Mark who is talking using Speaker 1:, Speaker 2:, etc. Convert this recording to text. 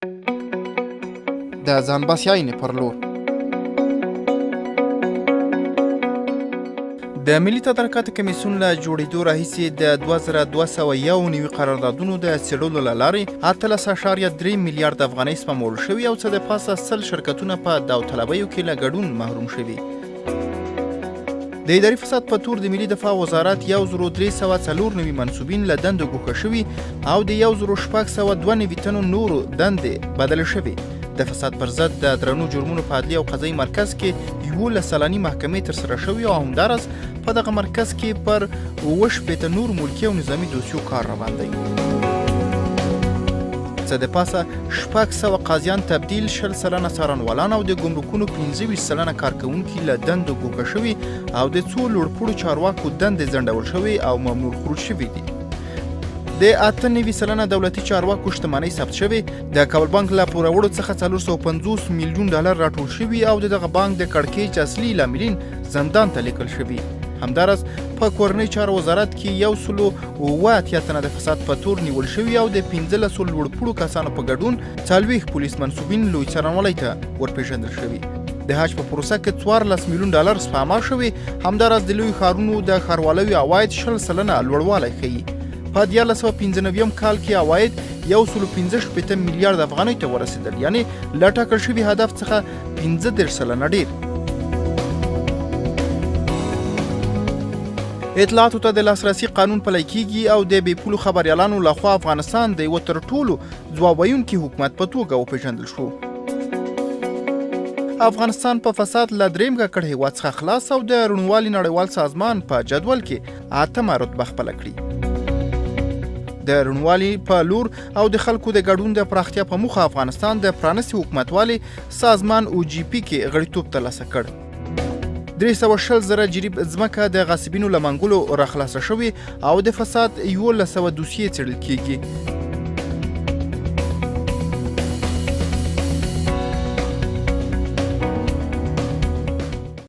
Speaker 1: د ځان بسیاینې پر لور. د ملي تدارکاتو کمیسیون له جوړېدو راهیسې د 2291 قراردادونو د څېړلو له لارې 18.3 میلیارد افغانۍ سپمول شوي او څه د پاسه 100 شرکتونه په داوطلبیو کې له ګډون محروم شوي. د اداري فساد په تور د ملي دفاع وزارت 1394 منصوبین له دندو ګوښه شوي او د 1692 تنو نورو دندې بدلې شوي. د فساد پر ضد د درنو جرمونو په عدلي او قضایي مرکز کې 11 سلنې محکمې ترسره شوي او همداراز په دغه مرکز کې پر 70 نور ملکي او نظامي دوسیو کار روان دی. څه د پاسه 600 قاضیان تبدیل، 20 سلنه څارنوالان او د ګمرکونو 25 سلنه کارکوونکي له دندو ګوښه شوي او د څو لوړپوړو چارواکو دندې ځنډول شوي او ممنوع خروج شوي دي. د 98 سلنه دولتي چارواکو شتمنۍ ثبت شوې. د کابل بانک له پوروړو څخه 450 میلیون ډالر راټول شوي او دغه بانک د کړکېچ اصلي لاملین زندان ته لیکل شوي. همداراز په کورنۍ چارو وزارت کې 187 تنه د فساد په تور نیول شوي او د 15 لوړپوړو کسانو په ګډون 40 پولیس منصوبین لوی څارنوالۍ ته ورپېژندل شوي. د حج په پروسه کې 14 میلیون ډالر سپما شوي. همداراز د لوی ښارونو د ښاروالۍ عواید 20 سلنه لوړوالی ښیي. په 1995 کال کې عواید 115 میلیارد افغانۍ ته ورسېدل، یعنی له ټاکل شوي هدف څخه 15 سلنه ډېر. اطلاعاتو ته د لاسرسي قانون پلی کیږي او د بې پولو خبریالانو لخوا افغانستان د یوه تر ټولو ځواب ویونکي حکومت په توګه وپېژندل شو. افغانستان په فساد له درېیم ککړ هېواد څخه خلاص او د روڼوالي نړیوال سازمان په جدول کې 8مه رتبه خپله کړي. د روڼوالي په لور او د خلکو د ګډون د پراختیا په موخه افغانستان د پرانیستي حکومتوالي سازمان OGP کې غړیتوب ترلاسه کړ. 320 زره جریب ځمکه د غاصبینو له منګولو راخلاصه شوې او د فساد 1100 دوسیې څېړل کیږي.